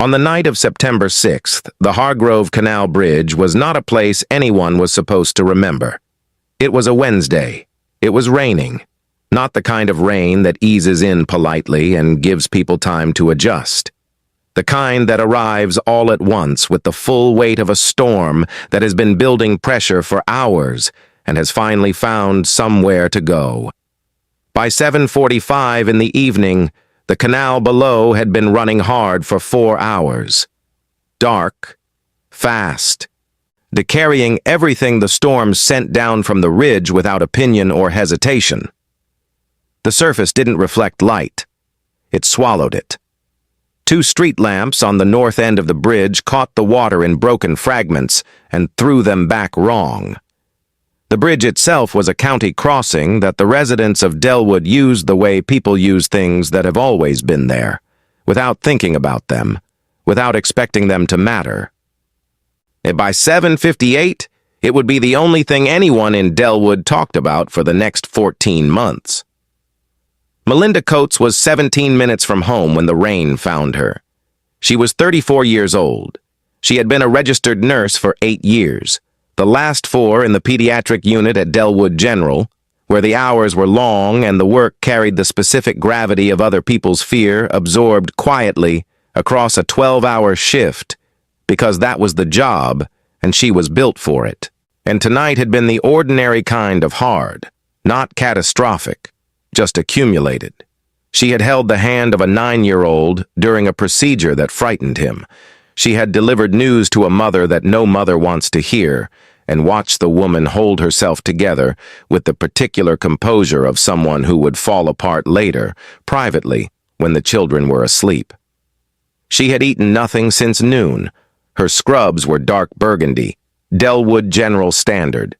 On the night of September 6th, the Hargrove Canal Bridge was not a place anyone was supposed to remember. It was a Wednesday. It was raining. Not the kind of rain that eases in politely and gives people time to adjust. The kind that arrives all at once with the full weight of a storm that has been building pressure for hours and has finally found somewhere to go. By 7:45 in the evening, the canal below had been running hard for 4 hours. Dark, fast, carrying everything the storm sent down from the ridge without opinion or hesitation. The surface didn't reflect light. It swallowed it. 2 street lamps on the north end of the bridge caught the water in broken fragments and threw them back wrong. The bridge itself was a county crossing that the residents of Delwood used the way people use things that have always been there, without thinking about them, without expecting them to matter. By 7:58, it would be the only thing anyone in Delwood talked about for the next 14 months. Melinda Coates was 17 minutes from home when the rain found her. She was 34 years old. She had been a registered nurse for 8 years, the last 4 in the pediatric unit at Delwood General, where the hours were long and the work carried the specific gravity of other people's fear absorbed quietly across a 12-hour shift, because that was the job and she was built for it. And tonight had been the ordinary kind of hard, not catastrophic, just accumulated. She had held the hand of a 9-year-old during a procedure that frightened him. She had delivered news to a mother that no mother wants to hear, and watched the woman hold herself together with the particular composure of someone who would fall apart later, privately, when the children were asleep. She had eaten nothing since noon. Her scrubs were dark burgundy, Delwood General Standard.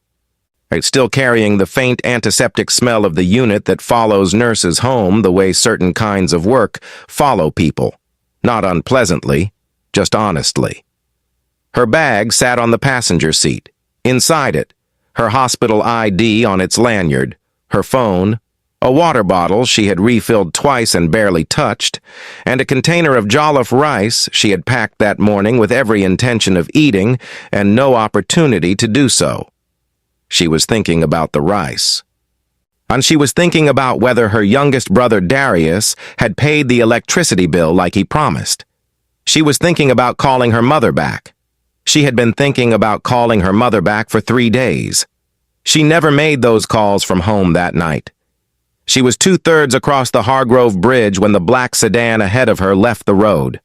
Still carrying the faint antiseptic smell of the unit that follows nurses home the way certain kinds of work follow people, not unpleasantly, just honestly. Her bag sat on the passenger seat. Inside it, her hospital ID on its lanyard, her phone, a water bottle she had refilled twice and barely touched, and a container of jollof rice she had packed that morning with every intention of eating and no opportunity to do so. She was thinking about the rice. And she was thinking about whether her youngest brother Darius had paid the electricity bill like he promised. She was thinking about calling her mother back. She had been thinking about calling her mother back for 3 days. She never made those calls from home that night. She was 2/3 across the Hargrove Bridge when the black sedan ahead of her left the road.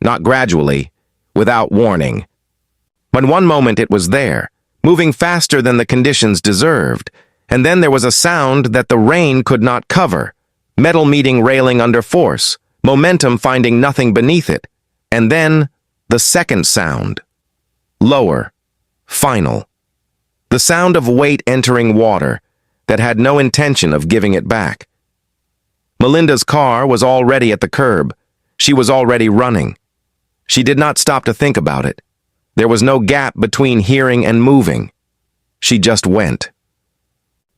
Not gradually, without warning. When one moment it was there, moving faster than the conditions deserved, and then there was a sound that the rain could not cover, metal meeting railing under force, momentum finding nothing beneath it, and then the second sound. Lower, final. The sound of weight entering water that had no intention of giving it back. Melinda's car was already at the curb. She was already running. She did not stop to think about it. There was no gap between hearing and moving. She just went.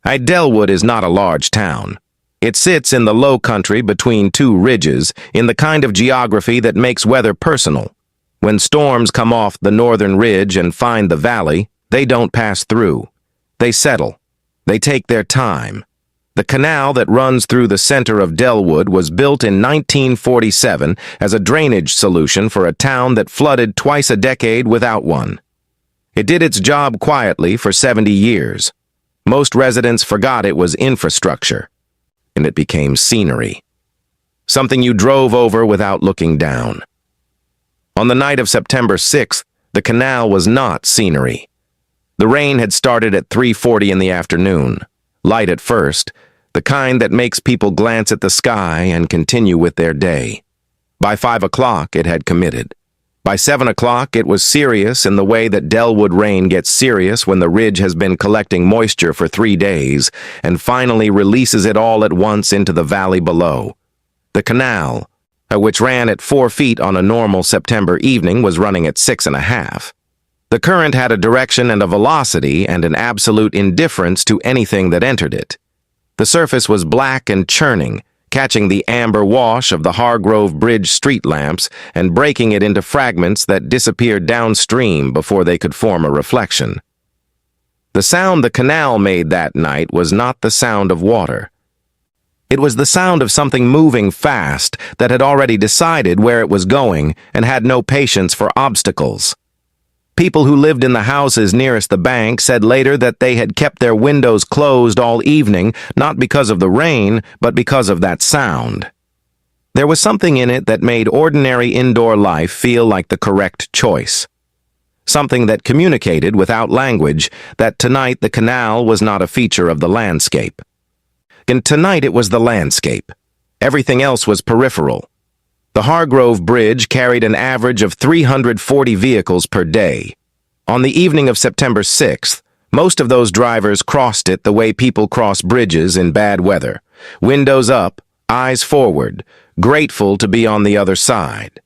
Delwood is not a large town. It sits in the low country between 2 ridges, in the kind of geography that makes weather personal. When storms come off the northern ridge and find the valley, they don't pass through. They settle. They take their time. The canal that runs through the center of Delwood was built in 1947 as a drainage solution for a town that flooded twice a decade without one. It did its job quietly for 70 years. Most residents forgot it was infrastructure, and it became scenery. Something you drove over without looking down. On the night of September 6th, the canal was not scenery. The rain had started at 3:40 in the afternoon, light at first, the kind that makes people glance at the sky and continue with their day. By 5 o'clock, it had committed. By 7 o'clock, it was serious in the way that Delwood rain gets serious when the ridge has been collecting moisture for 3 days and finally releases it all at once into the valley below. The canal, which ran at 4 feet on a normal September evening, was running at 6.5. The current had a direction and a velocity and an absolute indifference to anything that entered it. The surface was black and churning, catching the amber wash of the Hargrove Bridge street lamps and breaking it into fragments that disappeared downstream before they could form a reflection. The sound the canal made that night was not the sound of water. It was the sound of something moving fast that had already decided where it was going and had no patience for obstacles. People who lived in the houses nearest the bank said later that they had kept their windows closed all evening, not because of the rain, but because of that sound. There was something in it that made ordinary indoor life feel like the correct choice. Something that communicated without language that tonight the canal was not a feature of the landscape. And tonight it was the landscape. Everything else was peripheral. The Hargrove Bridge carried an average of 340 vehicles per day. On the evening of September 6th, most of those drivers crossed it the way people cross bridges in bad weather, windows up, eyes forward, grateful to be on the other side.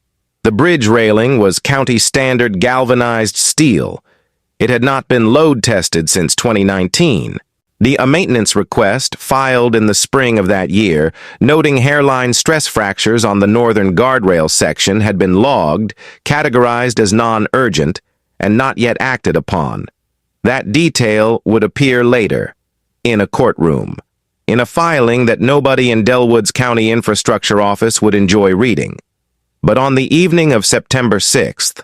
The bridge railing was county standard galvanized steel. It had not been load tested since 2019. A maintenance request filed in the spring of that year, noting hairline stress fractures on the northern guardrail section, had been logged, categorized as non-urgent, and not yet acted upon. That detail would appear later, in a courtroom, in a filing that nobody in Delwood's County Infrastructure Office would enjoy reading. But on the evening of September 6th,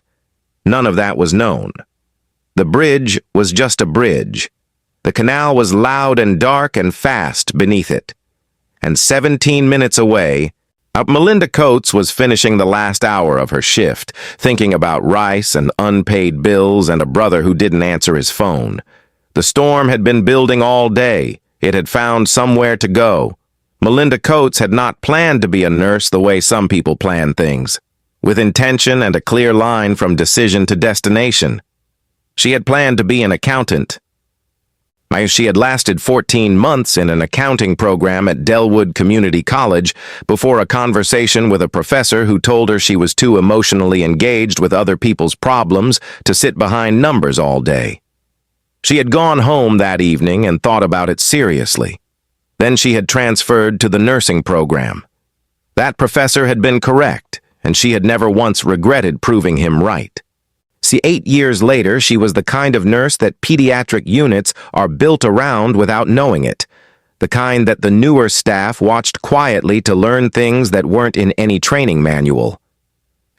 none of that was known. The bridge was just a bridge. The canal was loud and dark and fast beneath it. And 17 minutes away, Melinda Coates was finishing the last hour of her shift, thinking about rice and unpaid bills and a brother who didn't answer his phone. The storm had been building all day. It had found somewhere to go. Melinda Coates had not planned to be a nurse the way some people plan things, with intention and a clear line from decision to destination. She had planned to be an accountant. She had lasted 14 months in an accounting program at Delwood Community College before a conversation with a professor who told her she was too emotionally engaged with other people's problems to sit behind numbers all day. She had gone home that evening and thought about it seriously. Then she had transferred to the nursing program. That professor had been correct, and she had never once regretted proving him right. See, 8 years later, she was the kind of nurse that pediatric units are built around without knowing it, the kind that the newer staff watched quietly to learn things that weren't in any training manual.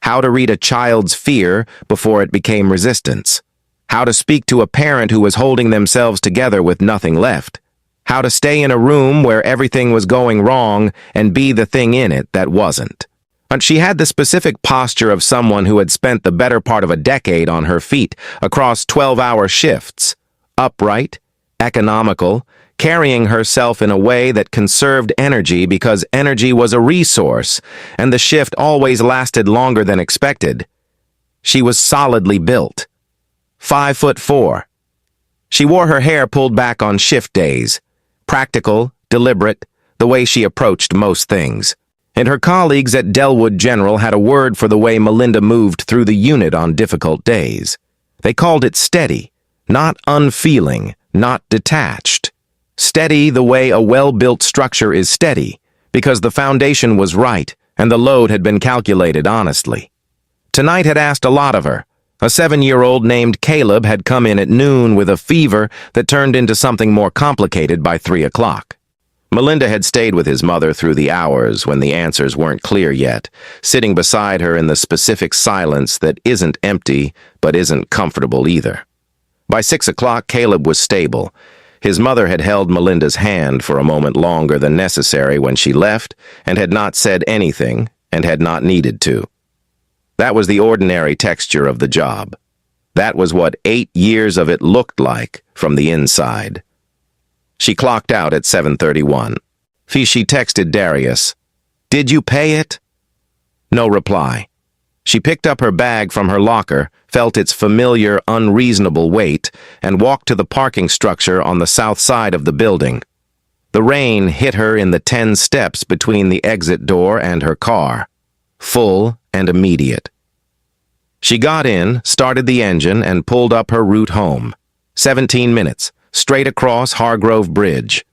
How to read a child's fear before it became resistance. How to speak to a parent who was holding themselves together with nothing left. How to stay in a room where everything was going wrong and be the thing in it that wasn't. And she had the specific posture of someone who had spent the better part of a decade on her feet across 12-hour shifts, upright, economical, carrying herself in a way that conserved energy because energy was a resource, and the shift always lasted longer than expected. She was solidly built. 5'4". She wore her hair pulled back on shift days, practical, deliberate, the way she approached most things. And her colleagues at Delwood General had a word for the way Melinda moved through the unit on difficult days. They called it steady, not unfeeling, not detached. Steady the way a well-built structure is steady, because the foundation was right and the load had been calculated honestly. Tonight had asked a lot of her. A 7-year-old named Caleb had come in at noon with a fever that turned into something more complicated by 3 o'clock. Melinda had stayed with his mother through the hours when the answers weren't clear yet, sitting beside her in the specific silence that isn't empty but isn't comfortable either. By 6 o'clock, Caleb was stable. His mother had held Melinda's hand for a moment longer than necessary when she left and had not said anything and had not needed to. That was the ordinary texture of the job. That was what 8 years of it looked like from the inside. She clocked out at 7:31. She texted Darius, "Did you pay it?" No reply. She picked up her bag from her locker, felt its familiar, unreasonable weight, and walked to the parking structure on the south side of the building. The rain hit her in the 10 steps between the exit door and her car, full and immediate. She got in, started the engine, and pulled up her route home. 17 minutes. Straight across Hargrove Bridge.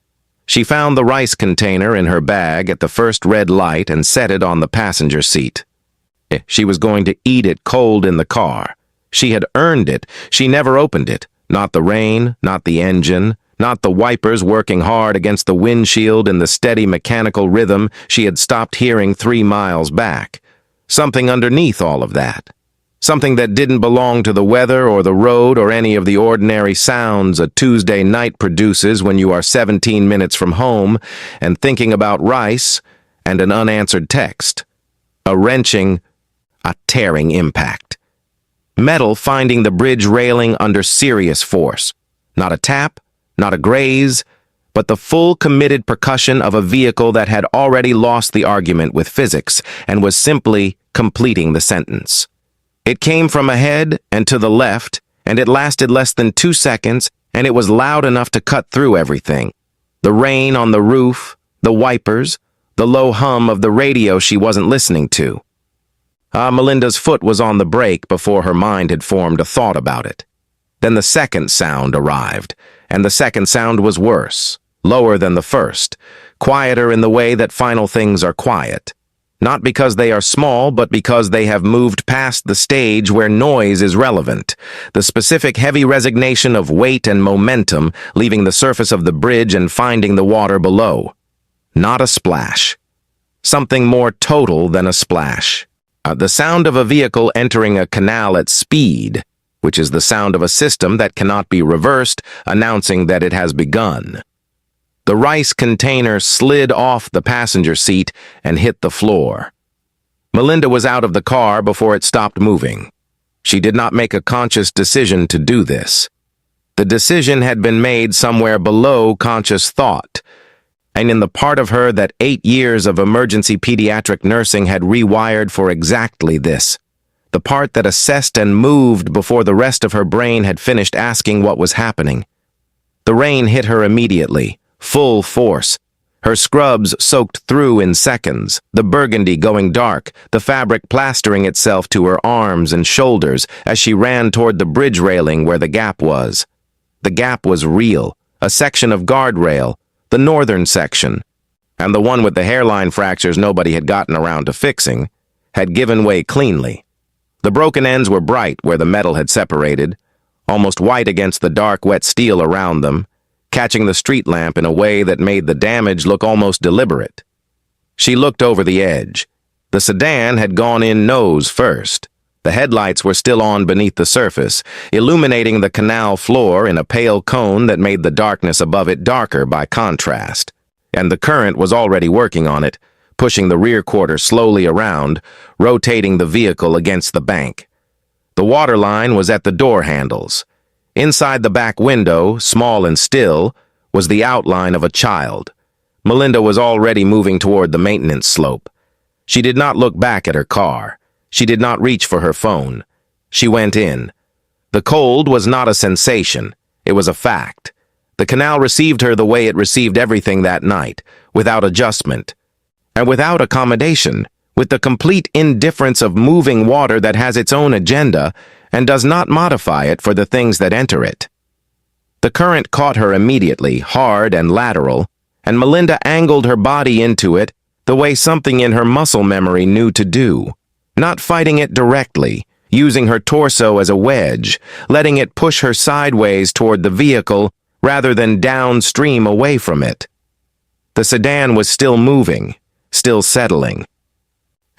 She found the rice container in her bag at the first red light and set it on the passenger seat. She was going to eat it cold in the car. She had earned it. She never opened it. Not the rain, not the engine, not the wipers working hard against the windshield in the steady mechanical rhythm she had stopped hearing 3 miles back. Something underneath all of that. Something that didn't belong to the weather or the road or any of the ordinary sounds a Tuesday night produces when you are 17 minutes from home and thinking about rice and an unanswered text. A wrenching, a tearing impact. Metal finding the bridge railing under serious force. Not a tap, not a graze, but the full committed percussion of a vehicle that had already lost the argument with physics and was simply completing the sentence. It came from ahead and to the left, and it lasted less than 2 seconds, and it was loud enough to cut through everything. The rain on the roof, the wipers, the low hum of the radio she wasn't listening to. Melinda's foot was on the brake before her mind had formed a thought about it. Then the second sound arrived, and the second sound was worse, lower than the first, quieter in the way that final things are quiet. Not because they are small, but because they have moved past the stage where noise is relevant, the specific heavy resignation of weight and momentum leaving the surface of the bridge and finding the water below. Not a splash. Something more total than a splash. The sound of a vehicle entering a canal at speed, which is the sound of a system that cannot be reversed, announcing that it has begun. The rice container slid off the passenger seat and hit the floor. Melinda was out of the car before it stopped moving. She did not make a conscious decision to do this. The decision had been made somewhere below conscious thought, and in the part of her that 8 years of emergency pediatric nursing had rewired for exactly this. The part that assessed and moved before the rest of her brain had finished asking what was happening. The rain hit her immediately. Full force. Her scrubs soaked through in seconds, the burgundy going dark, the fabric plastering itself to her arms and shoulders as she ran toward the bridge railing where the gap was. The gap was real, a section of guardrail, the northern section, and the one with the hairline fractures nobody had gotten around to fixing, had given way cleanly. The broken ends were bright where the metal had separated, almost white against the dark, wet steel around them, catching the street lamp in a way that made the damage look almost deliberate. She looked over the edge. The sedan had gone in nose first. The headlights were still on beneath the surface, illuminating the canal floor in a pale cone that made the darkness above it darker by contrast. And the current was already working on it, pushing the rear quarter slowly around, rotating the vehicle against the bank. The water line was at the door handles. Inside the back window, small and still, was the outline of a child. Melinda was already moving toward the maintenance slope. She did not look back at her car. She did not reach for her phone. She went in. The cold was not a sensation. It was a fact. The canal received her the way it received everything that night, without adjustment. And without accommodation, with the complete indifference of moving water that has its own agenda and does not modify it for the things that enter it. The current caught her immediately, hard and lateral, and Melinda angled her body into it the way something in her muscle memory knew to do, not fighting it directly, using her torso as a wedge, letting it push her sideways toward the vehicle rather than downstream away from it. The sedan was still moving, still settling,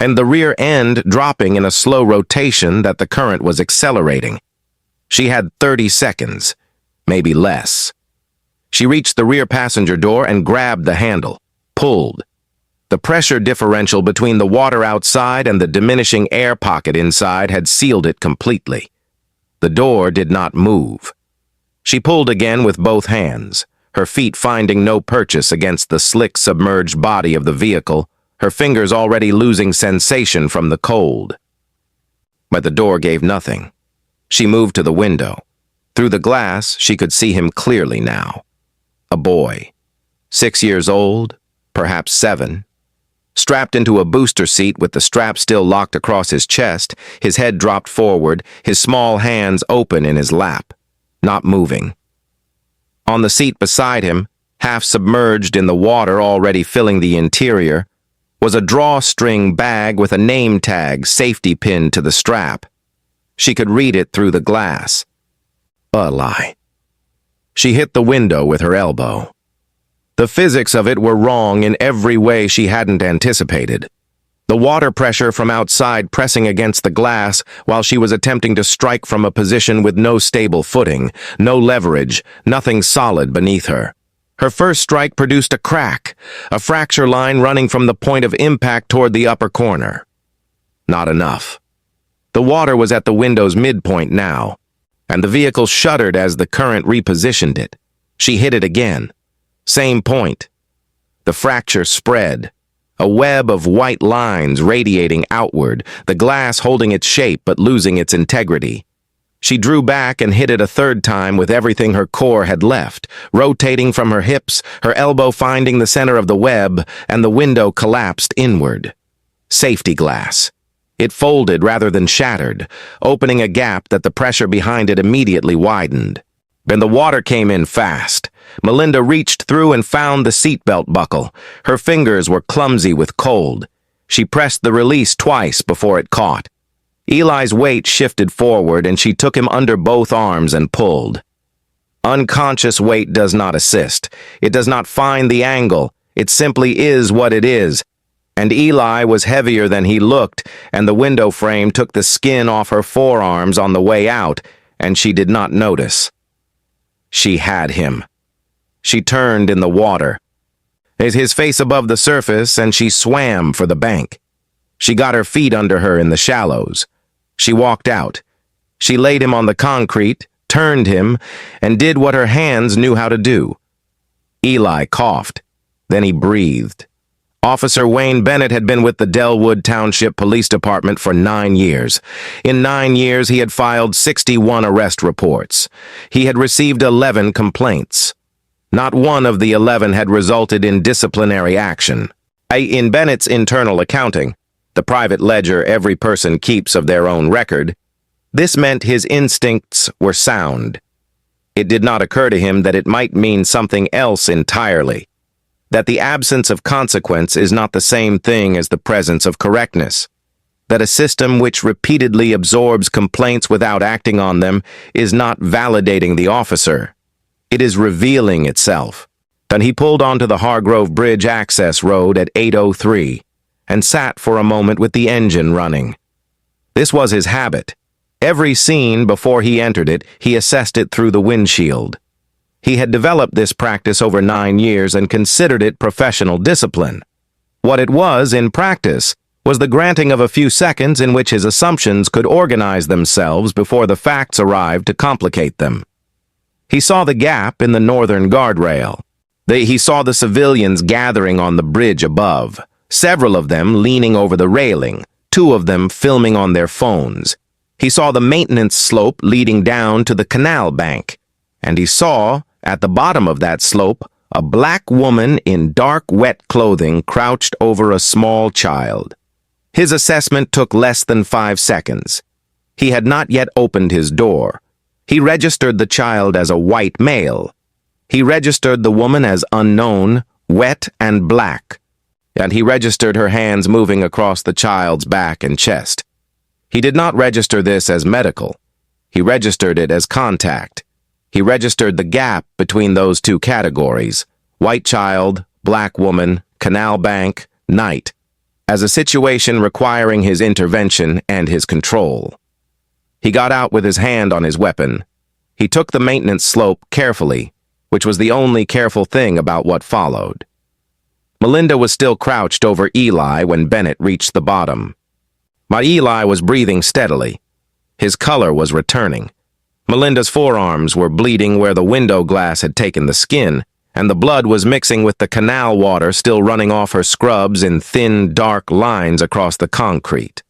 and the rear end dropping in a slow rotation that the current was accelerating. She had 30 seconds, maybe less. She reached the rear passenger door and grabbed the handle, pulled. The pressure differential between the water outside and the diminishing air pocket inside had sealed it completely. The door did not move. She pulled again with both hands, her feet finding no purchase against the slick, submerged body of the vehicle, her fingers already losing sensation from the cold. But the door gave nothing. She moved to the window. Through the glass, she could see him clearly now. A boy, 6 years old, perhaps 7, strapped into a booster seat with the strap still locked across his chest, his head dropped forward, his small hands open in his lap, not moving. On the seat beside him, Half submerged in the water already filling the interior, was a drawstring bag with a name tag safety pinned to the strap. She could read it through the glass. A lie. She hit the window with her elbow. The physics of it were wrong in every way she hadn't anticipated. The water pressure from outside pressing against the glass while she was attempting to strike from a position with no stable footing, no leverage, nothing solid beneath her. Her first strike produced a crack, a fracture line running from the point of impact toward the upper corner. Not enough. The water was at the window's midpoint now, and the vehicle shuddered as the current repositioned it. She hit it again. Same point. The fracture spread, a web of white lines radiating outward, the glass holding its shape but losing its integrity. She drew back and hit it a third time with everything her core had left, rotating from her hips, her elbow finding the center of the web, and the window collapsed inward. Safety glass. It folded rather than shattered, opening a gap that the pressure behind it immediately widened. Then the water came in fast. Melinda reached through and found the seatbelt buckle. Her fingers were clumsy with cold. She pressed the release twice before it caught. Eli's weight shifted forward and she took him under both arms and pulled. Unconscious weight does not assist. It does not find the angle. It simply is what it is. And Eli was heavier than he looked, and the window frame took the skin off her forearms on the way out, and she did not notice. She had him. She turned in the water. His face above the surface, and she swam for the bank. She got her feet under her in the shallows. She walked out. She laid him on the concrete, turned him, and did what her hands knew how to do. Eli coughed. Then he breathed. Officer Wayne Bennett had been with the Delwood Township Police Department for 9 years. In 9 years, he had filed 61 arrest reports. He had received 11 complaints. Not one of the 11 had resulted in disciplinary action. In Bennett's internal accounting, the private ledger every person keeps of their own record, this meant his instincts were sound. It did not occur to him that it might mean something else entirely, that the absence of consequence is not the same thing as the presence of correctness, that a system which repeatedly absorbs complaints without acting on them is not validating the officer. It is revealing itself. Then he pulled onto the Hargrove Bridge access road at 8:03 and sat for a moment with the engine running. This was his habit. Every scene before he entered it, he assessed it through the windshield. He had developed this practice over 9 years and considered it professional discipline. What it was, in practice, was the granting of a few seconds in which his assumptions could organize themselves before the facts arrived to complicate them. He saw the gap in the northern guardrail. He saw the civilians gathering on the bridge above, several of them leaning over the railing, 2 of them filming on their phones. He saw the maintenance slope leading down to the canal bank, and he saw, at the bottom of that slope, a black woman in dark, wet clothing crouched over a small child. His assessment took less than 5 seconds. He had not yet opened his door. He registered the child as a white male. He registered the woman as unknown, wet, and black. And he registered her hands moving across the child's back and chest. He did not register this as medical. He registered it as contact. He registered the gap between those 2 categories, white child, black woman, canal bank, night, as a situation requiring his intervention and his control. He got out with his hand on his weapon. He took the maintenance slope carefully, which was the only careful thing about what followed. Melinda was still crouched over Eli when Bennett reached the bottom. But Eli was breathing steadily. His color was returning. Melinda's forearms were bleeding where the window glass had taken the skin, and the blood was mixing with the canal water still running off her scrubs in thin, dark lines across the concrete.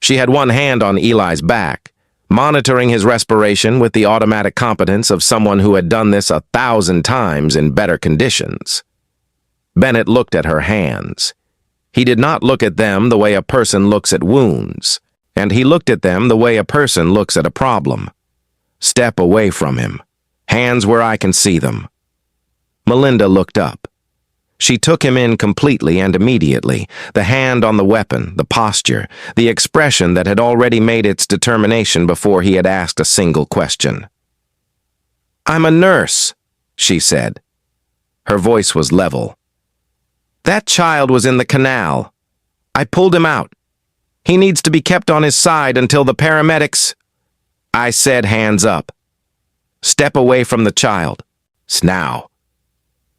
She had one hand on Eli's back, monitoring his respiration with the automatic competence of someone who had done this 1,000 times in better conditions. Bennett looked at her hands. He did not look at them the way a person looks at wounds, and he looked at them the way a person looks at a problem. Step away from him. Hands where I can see them. Melinda looked up. She took him in completely and immediately, the hand on the weapon, the posture, the expression that had already made its determination before he had asked a single question. "I'm a nurse," she said. Her voice was level. "That child was in the canal. I pulled him out. He needs to be kept on his side until the paramedics—" I said, "Hands up. Step away from the child. Now."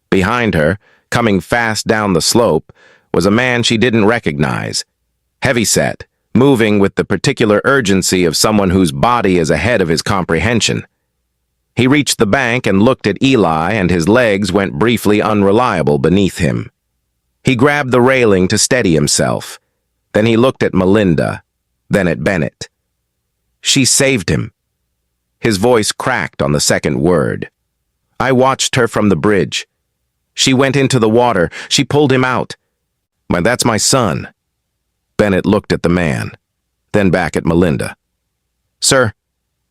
Behind her, coming fast down the slope, was a man she didn't recognize. Heavyset, moving with the particular urgency of someone whose body is ahead of his comprehension. He reached the bank and looked at Eli, and his legs went briefly unreliable beneath him. He grabbed the railing to steady himself. Then he looked at Melinda, then at Bennett. "She saved him." His voice cracked on the second word. "I watched her from the bridge. She went into the water. She pulled him out. Why, that's my son." Bennett looked at the man, then back at Melinda. "Sir,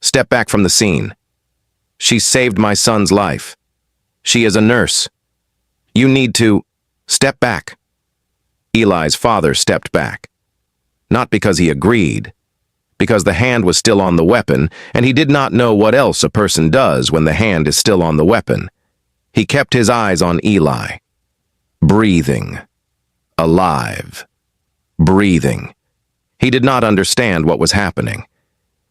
step back from the scene. She saved my son's life. She is a nurse. You need to step back." Eli's father stepped back. Not because he agreed, because the hand was still on the weapon, and he did not know what else a person does when the hand is still on the weapon. He kept his eyes on Eli. Breathing. Alive. Breathing. He did not understand what was happening.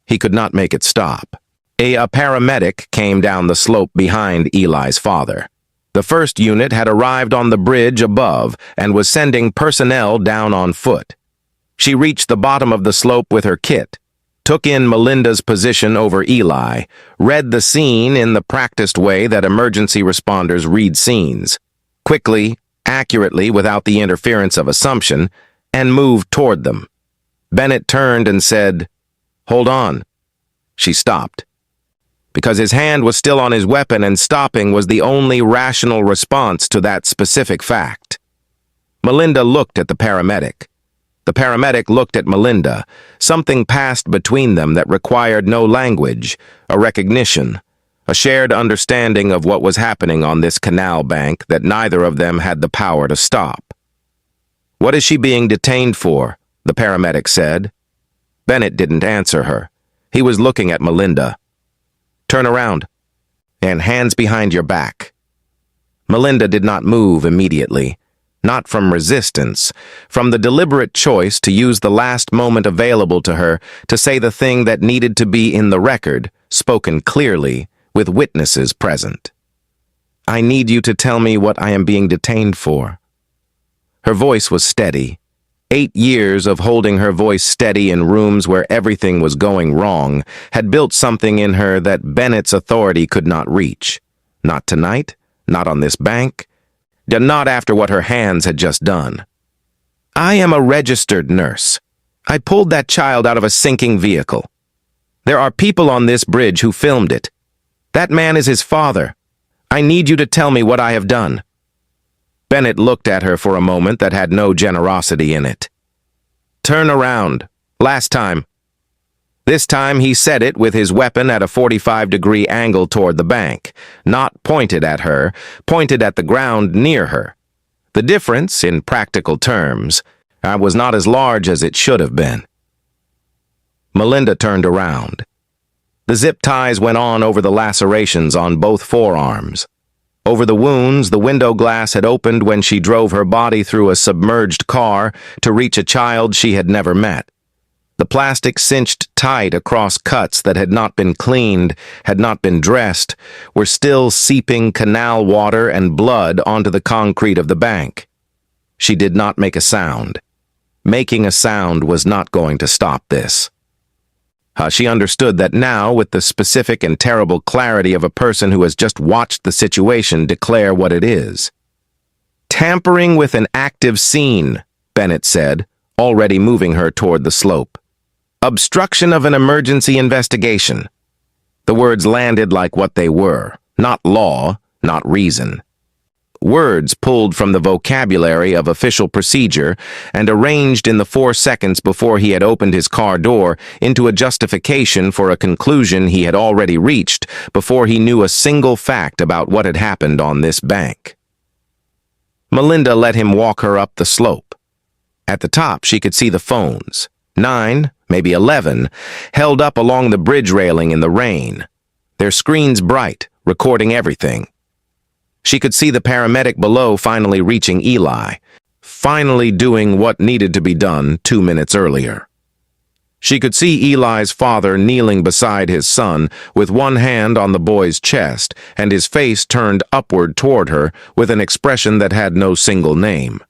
He could not make it stop. A paramedic came down the slope behind Eli's father. The first unit had arrived on the bridge above and was sending personnel down on foot. She reached the bottom of the slope with her kit, took in Melinda's position over Eli, read the scene in the practiced way that emergency responders read scenes, quickly, accurately, without the interference of assumption, and moved toward them. Bennett turned and said, "Hold on." She stopped. Because his hand was still on his weapon, and stopping was the only rational response to that specific fact. Melinda looked at the paramedic. The paramedic looked at Melinda. Something passed between them that required no language, a recognition, a shared understanding of what was happening on this canal bank that neither of them had the power to stop. "What is she being detained for?" the paramedic said. Bennett didn't answer her. He was looking at Melinda. "Turn around, and hands behind your back." Melinda did not move immediately. Not from resistance, from the deliberate choice to use the last moment available to her to say the thing that needed to be in the record, spoken clearly, with witnesses present. "I need you to tell me what I am being detained for." Her voice was steady. 8 years of holding her voice steady in rooms where everything was going wrong had built something in her that Bennett's authority could not reach. Not tonight, not on this bank, not after what her hands had just done. "I am a registered nurse. I pulled that child out of a sinking vehicle. There are people on this bridge who filmed it. That man is his father. I need you to tell me what I have done." Bennett looked at her for a moment that had no generosity in it. "Turn around. Last time." This time he said it with his weapon at a 45-degree angle toward the bank, not pointed at her, pointed at the ground near her. The difference, in practical terms, was not as large as it should have been. Melinda turned around. The zip ties went on over the lacerations on both forearms. Over the wounds, the window glass had opened when she drove her body through a submerged car to reach a child she had never met. The plastic cinched tight across cuts that had not been cleaned, had not been dressed, were still seeping canal water and blood onto the concrete of the bank. She did not make a sound. Making a sound was not going to stop this. She understood that now, with the specific and terrible clarity of a person who has just watched the situation declare what it is. "Tampering with an active scene," Bennett said, already moving her toward the slope. "Obstruction of an emergency investigation." The words landed like what they were, not law, not reason. words pulled from the vocabulary of official procedure and arranged in the 4 seconds before he had opened his car door into a justification for a conclusion he had already reached before he knew a single fact about what had happened on this bank. Melinda let him walk her up the slope. At the top, she could see the phones, 9, maybe 11, held up along the bridge railing in the rain, their screens bright, recording everything. She could see the paramedic below finally reaching Eli, finally doing what needed to be done 2 minutes earlier. She could see Eli's father kneeling beside his son with one hand on the boy's chest and his face turned upward toward her with an expression that had no single name.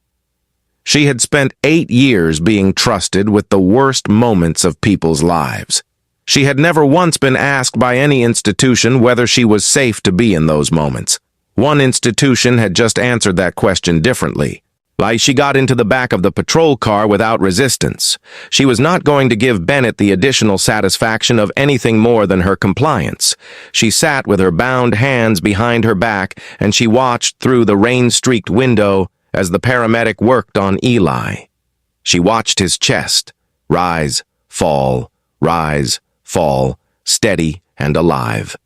She had spent 8 years being trusted with the worst moments of people's lives. She had never once been asked by any institution whether she was safe to be in those moments. One institution had just answered that question differently. Like she got into the back of the patrol car without resistance. She was not going to give Bennett the additional satisfaction of anything more than her compliance. She sat with her bound hands behind her back and she watched through the rain-streaked window as the paramedic worked on Eli. She watched his chest rise, fall, steady and alive.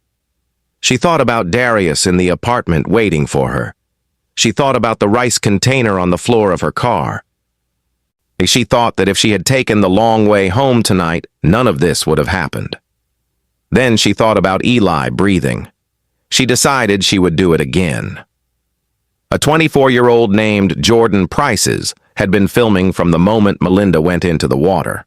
She thought about Darius in the apartment waiting for her. She thought about the rice container on the floor of her car. She thought that if she had taken the long way home tonight, none of this would have happened. Then she thought about Eli breathing. She decided she would do it again. A 24-year-old named Jordan Prices had been filming from the moment Melinda went into the water.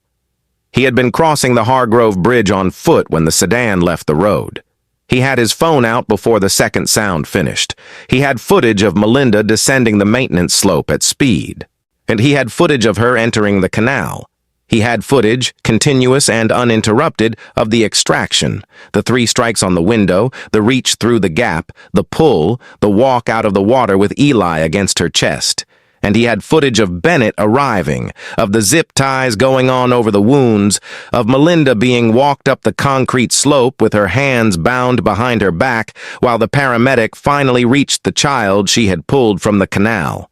He had been crossing the Hargrove Bridge on foot when the sedan left the road. He had his phone out before the second sound finished. He had footage of Melinda descending the maintenance slope at speed. And he had footage of her entering the canal. He had footage, continuous and uninterrupted, of the extraction, the 3 strikes on the window, the reach through the gap, the pull, the walk out of the water with Eli against her chest. And he had footage of Bennett arriving, of the zip ties going on over the wounds, of Melinda being walked up the concrete slope with her hands bound behind her back while the paramedic finally reached the child she had pulled from the canal.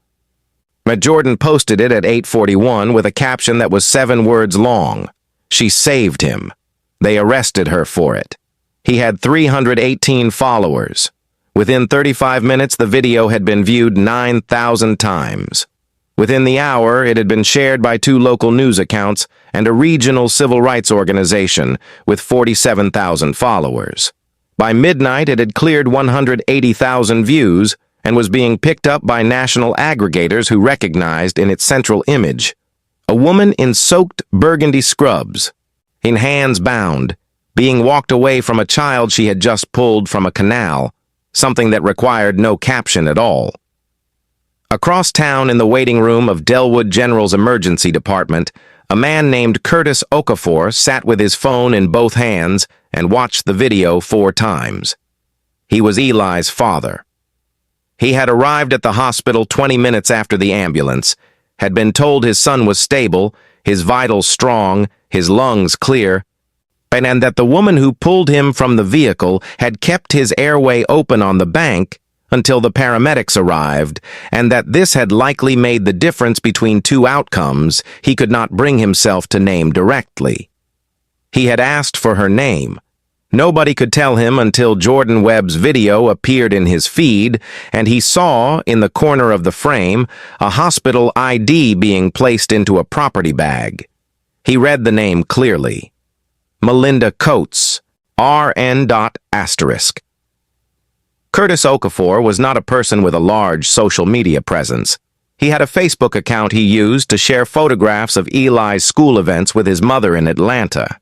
Jordan posted it at 8:41 with a caption that was 7 words long. She saved him. They arrested her for it. He had 318 followers. Within 35 minutes, the video had been viewed 9,000 times. Within the hour, it had been shared by 2 local news accounts and a regional civil rights organization with 47,000 followers. By midnight, it had cleared 180,000 views and was being picked up by national aggregators who recognized in its central image a woman in soaked burgundy scrubs, in hands bound, being walked away from a child she had just pulled from a canal, something that required no caption at all. Across town in the waiting room of Delwood General's emergency department, a man named Curtis Okafor sat with his phone in both hands and watched the video 4 times. He was Eli's father. He had arrived at the hospital 20 minutes after the ambulance, had been told his son was stable, his vitals strong, his lungs clear, and that the woman who pulled him from the vehicle had kept his airway open on the bank until the paramedics arrived, and that this had likely made the difference between 2 outcomes he could not bring himself to name directly. He had asked for her name. Nobody could tell him until Jordan Webb's video appeared in his feed, and he saw, in the corner of the frame, a hospital ID being placed into a property bag. He read the name clearly. Melinda Coates, RN. ***. Curtis Okafor was not a person with a large social media presence. He had a Facebook account he used to share photographs of Eli's school events with his mother in Atlanta.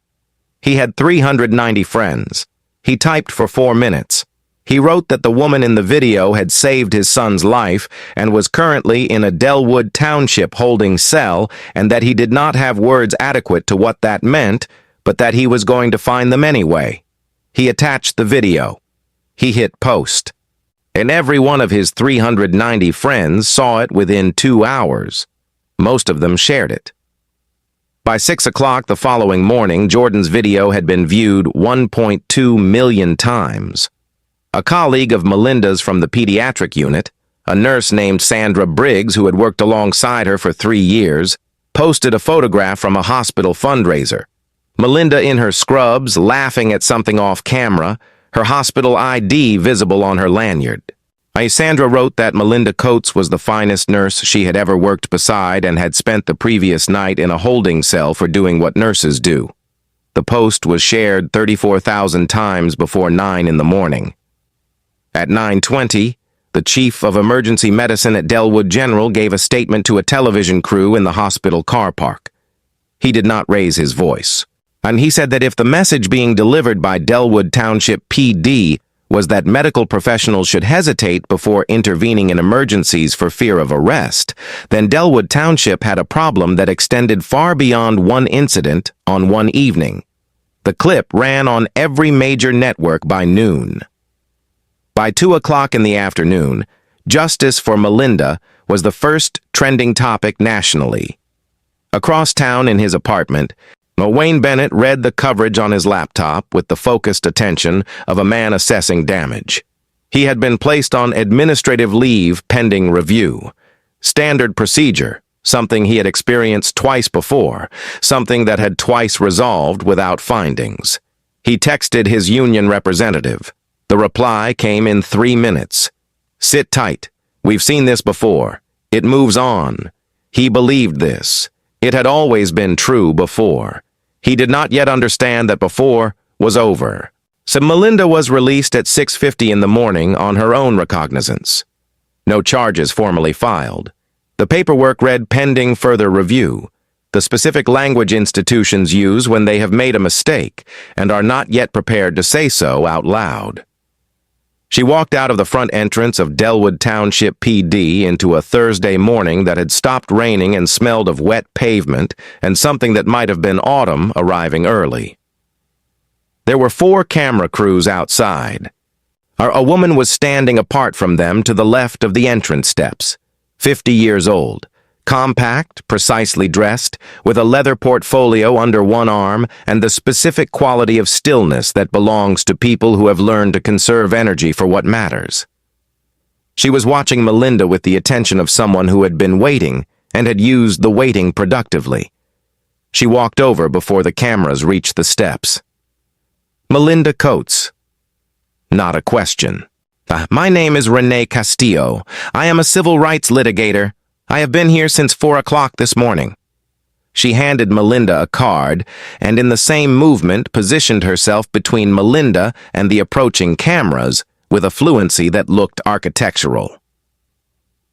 He had 390 friends. He typed for 4 minutes. He wrote that the woman in the video had saved his son's life and was currently in a Delwood Township holding cell, and that he did not have words adequate to what that meant, but that he was going to find them anyway. He attached the video. He hit post. And every one of his 390 friends saw it within 2 hours. Most of them shared it. By 6 o'clock the following morning, Jordan's video had been viewed 1.2 million times. A colleague of Melinda's from the pediatric unit, A nurse named Sandra Briggs, who had worked alongside her for 3 years, posted a photograph from a hospital fundraiser. Melinda in her scrubs, laughing at something off camera, her hospital ID visible on her lanyard. Sandra wrote that Melinda Coates was the finest nurse she had ever worked beside and had spent the previous night in a holding cell for doing what nurses do. The post was shared 34,000 times before 9 in the morning. At 9:20, the chief of emergency medicine at Delwood General gave a statement to a television crew in the hospital car park. He did not raise his voice, and he said that if the message being delivered by Delwood Township PD was that medical professionals should hesitate before intervening in emergencies for fear of arrest, then Delwood Township had a problem that extended far beyond one incident on one evening. The clip ran on every major network by noon. By 2 o'clock in the afternoon, justice for Melinda was the first trending topic nationally. Across town in his apartment, Wayne Bennett read the coverage on his laptop with the focused attention of a man assessing damage. He had been placed on administrative leave pending review. Standard procedure, something he had experienced twice before, something that had twice resolved without findings. He texted his union representative. The reply came in 3 minutes. "Sit tight. We've seen this before. It moves on." He believed this. It had always been true before. He did not yet understand that before was over. So Melinda was released at 6:50 in the morning on her own recognizance. No charges formally filed. The paperwork read pending further review, the specific language institutions use when they have made a mistake and are not yet prepared to say so out loud. She walked out of the front entrance of Delwood Township PD into a Thursday morning that had stopped raining and smelled of wet pavement and something that might have been autumn arriving early. There were 4 camera crews outside. A woman was standing apart from them to the left of the entrance steps, 50 years old, compact, precisely dressed, with a leather portfolio under one arm and the specific quality of stillness that belongs to people who have learned to conserve energy for what matters. She was watching Melinda with the attention of someone who had been waiting and had used the waiting productively. She walked over before the cameras reached the steps. "Melinda Coates." Not a question. "My name is Renee Castillo. I am a civil rights litigator. I have been here since 4 o'clock this morning." She handed Melinda a card and in the same movement positioned herself between Melinda and the approaching cameras with a fluency that looked architectural.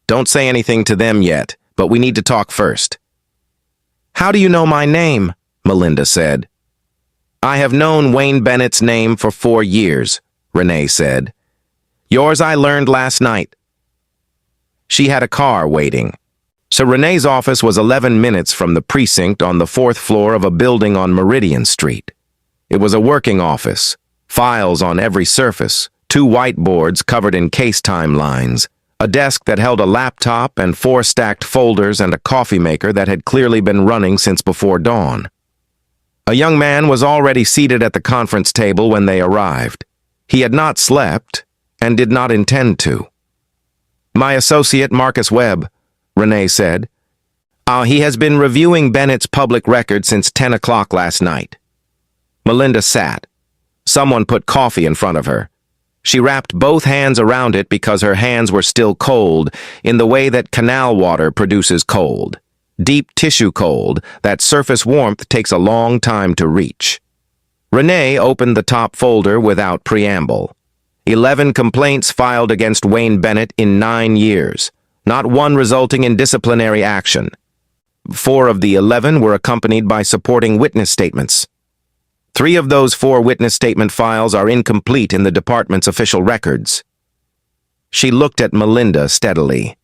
"Don't say anything to them yet, but we need to talk first." "How do you know my name?" Melinda said. "I have known Wayne Bennett's name for 4 years, Renee said. "Yours I learned last night." She had a car waiting. So Renee's office was 11 minutes from the precinct on the 4th floor of a building on Meridian Street. It was a working office, files on every surface, 2 whiteboards covered in case timelines, a desk that held a laptop and 4 stacked folders and a coffee maker that had clearly been running since before dawn. A young man was already seated at the conference table when they arrived. He had not slept and did not intend to. "My associate, Marcus Webb," Renee said. He has been reviewing Bennett's public record since 10 o'clock last night." Melinda sat. Someone put coffee in front of her. She wrapped both hands around it because her hands were still cold in the way that canal water produces cold. Deep tissue cold, that surface warmth takes a long time to reach. Renee opened the top folder without preamble. 11 complaints filed against Wayne Bennett in 9 years, not one resulting in disciplinary action. 4 of the 11 were accompanied by supporting witness statements. 3 of those 4 witness statement files are incomplete in the department's official records. She looked at Melinda steadily.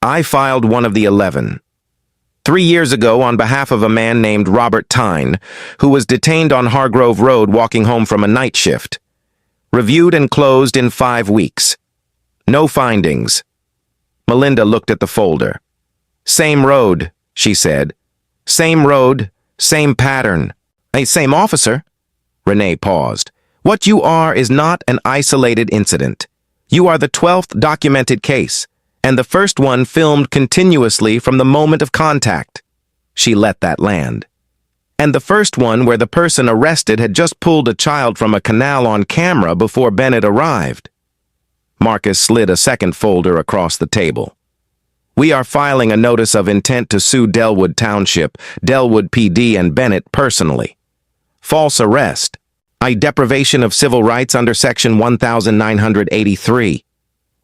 "I filed one of the 11. 3 years ago on behalf of a man named Robert Tyne, who was detained on Hargrove Road walking home from a night shift. Reviewed and closed in 5 weeks. No findings." Melinda looked at the folder. "Same road," she said. "Same road, same pattern. Same officer." Renee paused. "What you are is not an isolated incident. You are the 12th documented case, and the first one filmed continuously from the moment of contact. She let that land. And the first one where the person arrested had just pulled a child from a canal on camera before Bennett arrived. Marcus slid a second folder across the table. We are filing a notice of intent to sue Delwood Township, Delwood PD, and Bennett personally. False arrest. Deprivation of civil rights under Section 1983.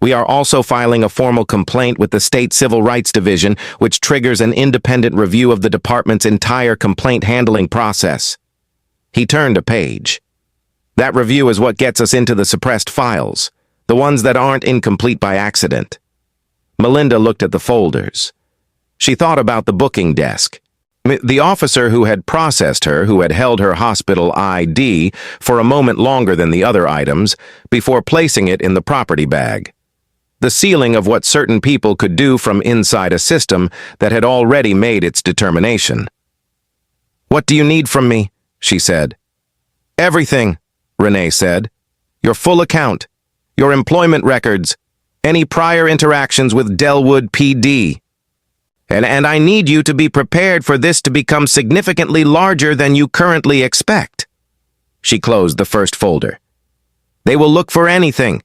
We are also filing a formal complaint with the State Civil Rights Division, which triggers an independent review of the department's entire complaint handling process. He turned a page. That review is what gets us into the suppressed files, the ones that aren't incomplete by accident. Melinda looked at the folders. She thought about the booking desk. The officer who had processed her, who had held her hospital ID for a moment longer than the other items, before placing it in the property bag. The ceiling of what certain people could do from inside a system that had already made its determination. "What do you need from me?" she said. "Everything," Renee said. "Your full account, your employment records, any prior interactions with Delwood PD. And I need you to be prepared for this to become significantly larger than you currently expect." She closed the first folder. "They will look for anything.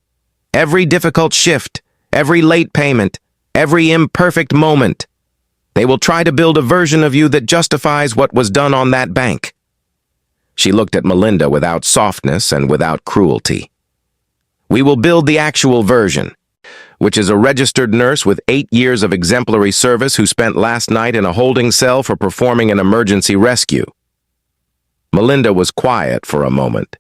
Every difficult shift, every late payment, every imperfect moment. They will try to build a version of you that justifies what was done on that bank." She looked at Melinda without softness and without cruelty. "We will build the actual version, which is a registered nurse with 8 years of exemplary service who spent last night in a holding cell for performing an emergency rescue." Melinda was quiet for a moment.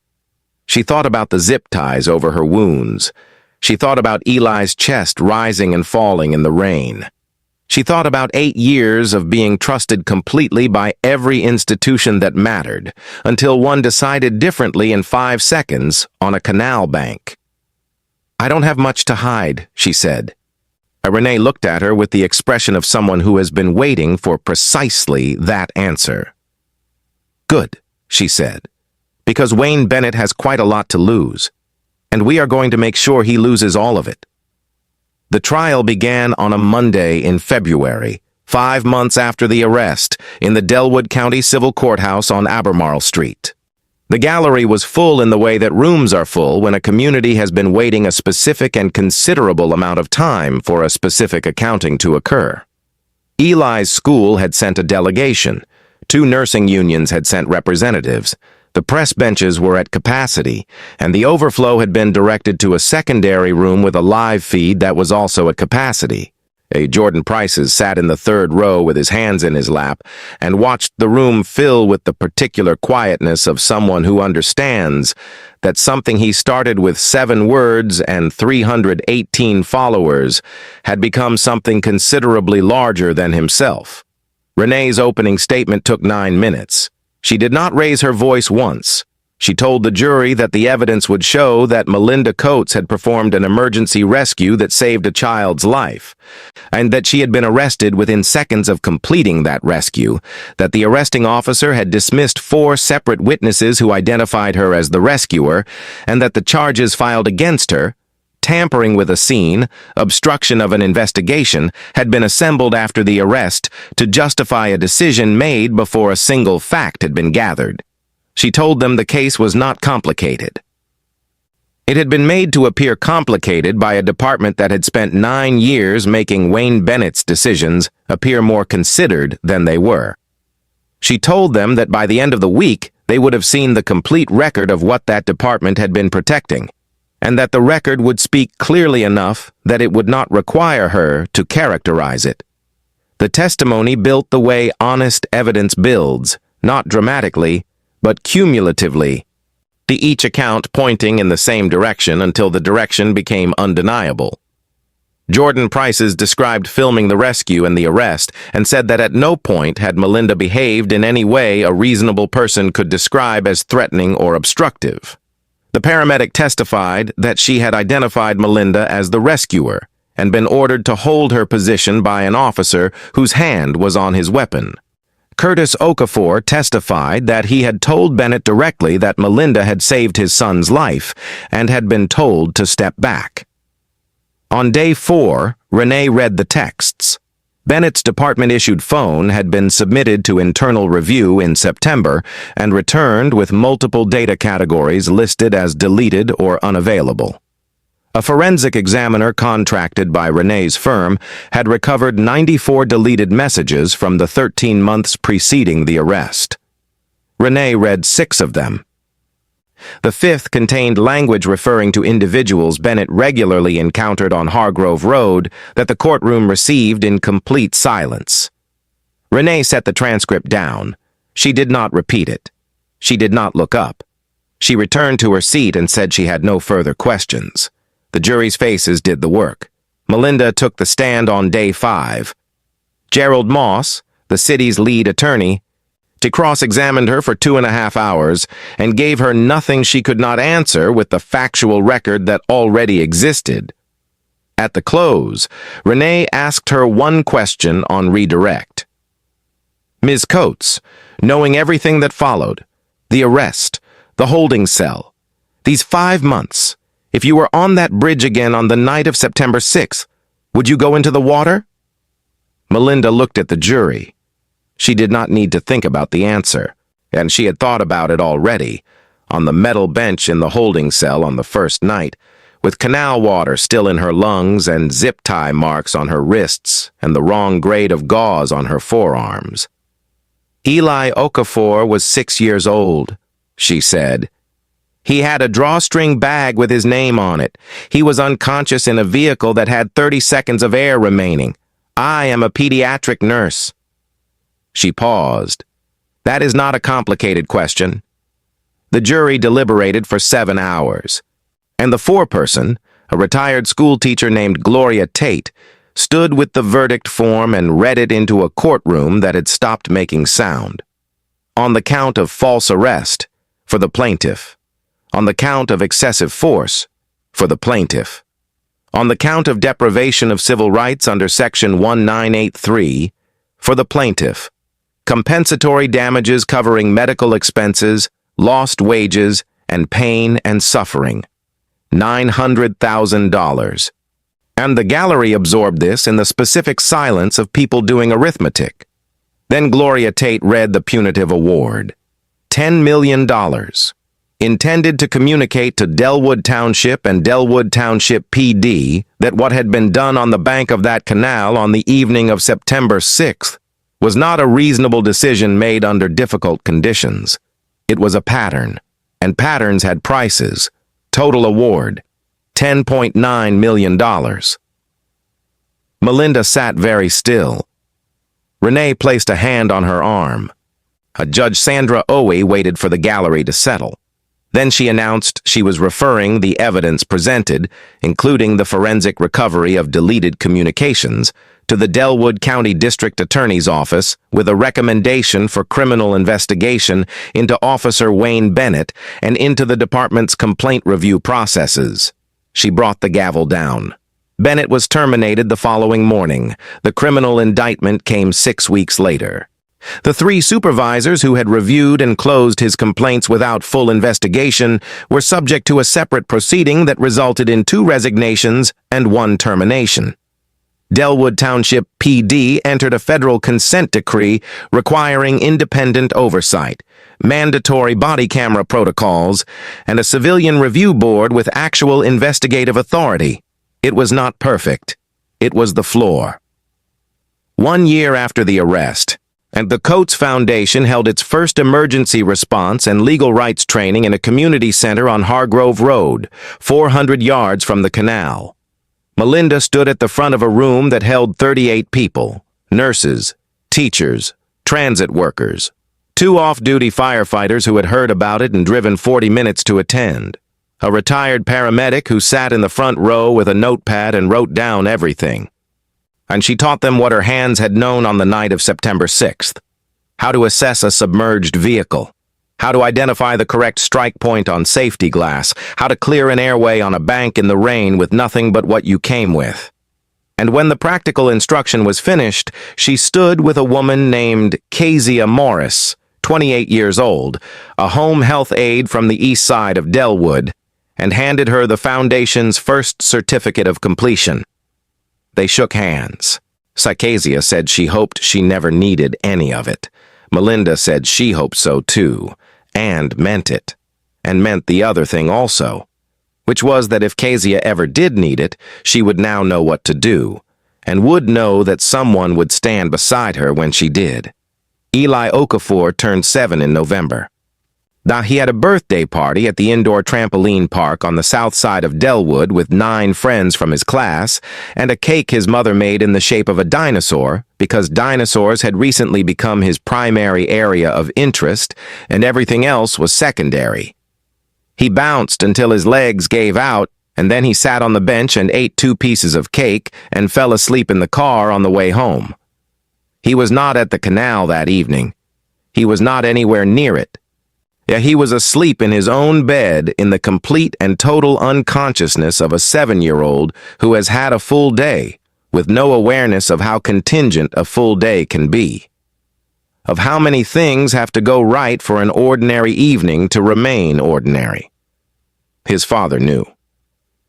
She thought about the zip ties over her wounds. She thought about Eli's chest rising and falling in the rain. She thought about 8 years of being trusted completely by every institution that mattered, until one decided differently in 5 seconds on a canal bank. "I don't have much to hide," she said. Renee looked at her with the expression of someone who has been waiting for precisely that answer. "Good," she said, "because Wayne Bennett has quite a lot to lose, and we are going to make sure he loses all of it." The trial began on a Monday in February, 5 months after the arrest, in the Delwood County Civil Courthouse on Albemarle Street. The gallery was full in the way that rooms are full when a community has been waiting a specific and considerable amount of time for a specific accounting to occur. Eli's school had sent a delegation. 2 nursing unions had sent representatives. The press benches were at capacity, and the overflow had been directed to a secondary room with a live feed that was also at capacity. Jordan Prices sat in the 3rd row with his hands in his lap and watched the room fill with the particular quietness of someone who understands that something he started with 7 words and 318 followers had become something considerably larger than himself. Renee's opening statement took 9 minutes. She did not raise her voice once. She told the jury that the evidence would show that Melinda Coates had performed an emergency rescue that saved a child's life, and that she had been arrested within seconds of completing that rescue, that the arresting officer had dismissed 4 separate witnesses who identified her as the rescuer, and that the charges filed against her, tampering with a scene, obstruction of an investigation, had been assembled after the arrest to justify a decision made before a single fact had been gathered. She told them the case was not complicated. It had been made to appear complicated by a department that had spent 9 years making Wayne Bennett's decisions appear more considered than they were. She told them that by the end of the week, they would have seen the complete record of what that department had been protecting, and that the record would speak clearly enough that it would not require her to characterize it. The testimony built the way honest evidence builds, not dramatically, but cumulatively, the each account pointing in the same direction until the direction became undeniable. Jordan Prices described filming the rescue and the arrest and said that at no point had Melinda behaved in any way a reasonable person could describe as threatening or obstructive. The paramedic testified that she had identified Melinda as the rescuer and been ordered to hold her position by an officer whose hand was on his weapon. Curtis Okafor testified that he had told Bennett directly that Melinda had saved his son's life and had been told to step back. On day 4, Renee read the texts. Bennett's department-issued phone had been submitted to internal review in September and returned with multiple data categories listed as deleted or unavailable. A forensic examiner contracted by Renee's firm had recovered 94 deleted messages from the 13 months preceding the arrest. Renee read 6 of them. The 5th contained language referring to individuals Bennett regularly encountered on Hargrove Road that the courtroom received in complete silence. Renee set the transcript down. She did not repeat it. She did not look up. She returned to her seat and said she had no further questions. The jury's faces did the work. Melinda took the stand on day 5. Gerald Moss, the city's lead attorney, cross-examined her for 2.5 hours and gave her nothing she could not answer with the factual record that already existed. At the close, Renee asked her one question on redirect. Ms. Coates, knowing everything that followed, the arrest, the holding cell, these 5 months, if you were on that bridge again on the night of September 6th, would you go into the water? Melinda looked at the jury. She did not need to think about the answer, and she had thought about it already, on the metal bench in the holding cell on the first night, with canal water still in her lungs and zip tie marks on her wrists and the wrong grade of gauze on her forearms. Eli Okafor was 6 years old, she said. He had a drawstring bag with his name on it. He was unconscious in a vehicle that had 30 seconds of air remaining. I am a pediatric nurse. She paused. That is not a complicated question. The jury deliberated for 7 hours, and the foreperson, a retired schoolteacher named Gloria Tate, stood with the verdict form and read it into a courtroom that had stopped making sound. On the count of false arrest, for the plaintiff. On the count of excessive force, for the plaintiff. On the count of deprivation of civil rights under Section 1983, for the plaintiff. Compensatory damages covering medical expenses, lost wages, and pain and suffering. $900,000. And the gallery absorbed this in the specific silence of people doing arithmetic. Then Gloria Tate read the punitive award. $10 million. Intended to communicate to Delwood Township and Delwood Township PD that what had been done on the bank of that canal on the evening of September 6th was not a reasonable decision made under difficult conditions. It was a pattern, and patterns had prices. Total award, $10.9 million. Melinda sat very still. Renee placed a hand on her arm. Judge Sandra Owie waited for the gallery to settle. Then she announced she was referring the evidence presented, including the forensic recovery of deleted communications, to the Delwood County District Attorney's Office with a recommendation for criminal investigation into Officer Wayne Bennett and into the department's complaint review processes. She brought the gavel down. Bennett was terminated the following morning. The criminal indictment came 6 weeks later. The 3 supervisors who had reviewed and closed his complaints without full investigation were subject to a separate proceeding that resulted in 2 resignations and 1 termination. Delwood Township PD entered a federal consent decree requiring independent oversight, mandatory body camera protocols, and a civilian review board with actual investigative authority. It was not perfect. It was the floor. 1 year after the arrest, and the Coates Foundation held its first emergency response and legal rights training in a community center on Hargrove Road, 400 yards from the canal. Melinda stood at the front of a room that held 38 people, nurses, teachers, transit workers, 2 off-duty firefighters who had heard about it and driven 40 minutes to attend, a retired paramedic who sat in the front row with a notepad and wrote down everything. And she taught them what her hands had known on the night of September 6th, how to assess a submerged vehicle, how to identify the correct strike point on safety glass, how to clear an airway on a bank in the rain with nothing but what you came with. And when the practical instruction was finished, she stood with a woman named Kezia Morris, 28 years old, a home health aide from the east side of Delwood, and handed her the Foundation's first certificate of completion. They shook hands. Psychasia said she hoped she never needed any of it. Melinda said she hoped so too, and meant it. And meant the other thing also, which was that if Kezia ever did need it, she would now know what to do, and would know that someone would stand beside her when she did. Eli Okafor turned 7 in November. Now, he had a birthday party at the indoor trampoline park on the south side of Delwood with 9 friends from his class, and a cake his mother made in the shape of a dinosaur, because dinosaurs had recently become his primary area of interest, and everything else was secondary. He bounced until his legs gave out, and then he sat on the bench and ate 2 pieces of cake and fell asleep in the car on the way home. He was not at the Canal that evening. He was not anywhere near it. Yeah, he was asleep in his own bed in the complete and total unconsciousness of a 7-year-old who has had a full day, with no awareness of how contingent a full day can be. Of how many things have to go right for an ordinary evening to remain ordinary. His father knew.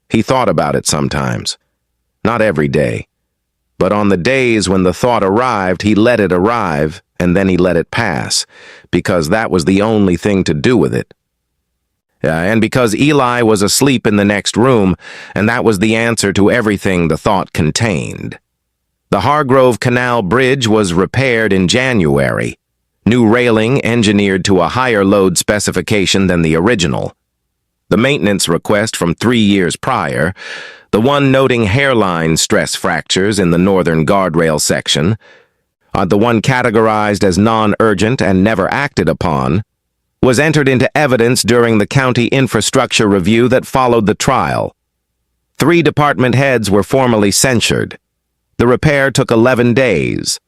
He thought about it sometimes. Not every day. But on the days when the thought arrived, he let it arrive, and then he let it pass, because that was the only thing to do with it. And because Eli was asleep in the next room, and that was the answer to everything the thought contained. The Hargrove Canal Bridge was repaired in January. New railing engineered to a higher load specification than the original. The maintenance request from 3 years prior, the one noting hairline stress fractures in the northern guardrail section, the one categorized as non-urgent and never acted upon, was entered into evidence during the county infrastructure review that followed the trial. 3 department heads were formally censured. The repair took 11 days.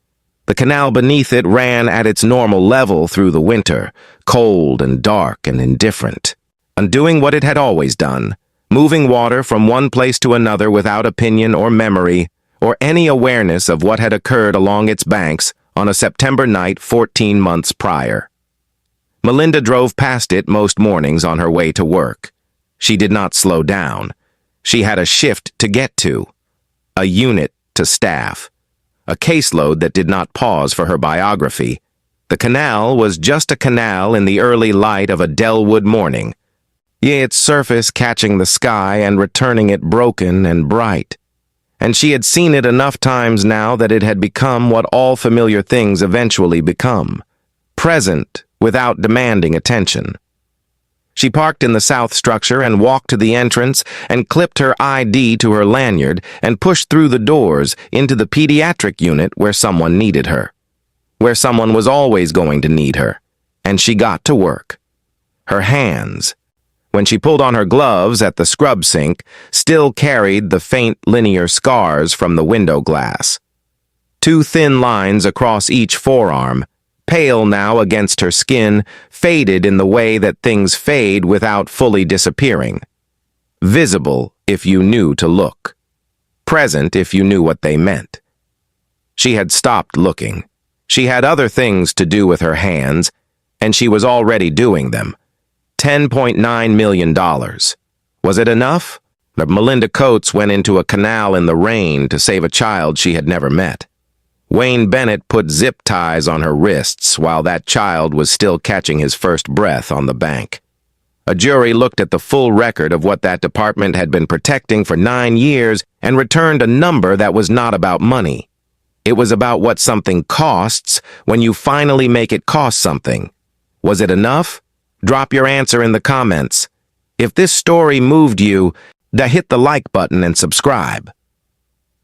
The canal beneath it ran at its normal level through the winter, cold and dark and indifferent, and doing what it had always done, moving water from one place to another without opinion or memory, or any awareness of what had occurred along its banks on a September night 14 months prior. Melinda drove past it most mornings on her way to work. She did not slow down. She had a shift to get to, a unit to staff, a caseload that did not pause for her biography. The canal was just a canal in the early light of a Delwood morning, its surface catching the sky and returning it broken and bright. And she had seen it enough times now that it had become what all familiar things eventually become, present without demanding attention. She parked in the south structure and walked to the entrance and clipped her ID to her lanyard and pushed through the doors into the pediatric unit where someone needed her, where someone was always going to need her, and she got to work. Her hands, when she pulled on her gloves at the scrub sink, still carried the faint linear scars from the window glass. 2 thin lines across each forearm, pale now against her skin, faded in the way that things fade without fully disappearing. Visible if you knew to look. Present if you knew what they meant. She had stopped looking. She had other things to do with her hands, and she was already doing them. $10.9 million. Was it enough? Melinda Coates went into a canal in the rain to save a child she had never met. Wayne Bennett put zip ties on her wrists while that child was still catching his first breath on the bank. A jury looked at the full record of what that department had been protecting for 9 years and returned a number that was not about money. It was about what something costs when you finally make it cost something. Was it enough? Drop your answer in the comments. If this story moved you, hit the like button and subscribe.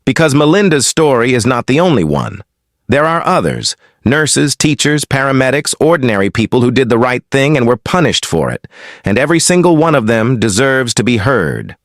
Because Melinda's story is not the only one. There are others, nurses, teachers, paramedics, ordinary people who did the right thing and were punished for it, and every single one of them deserves to be heard.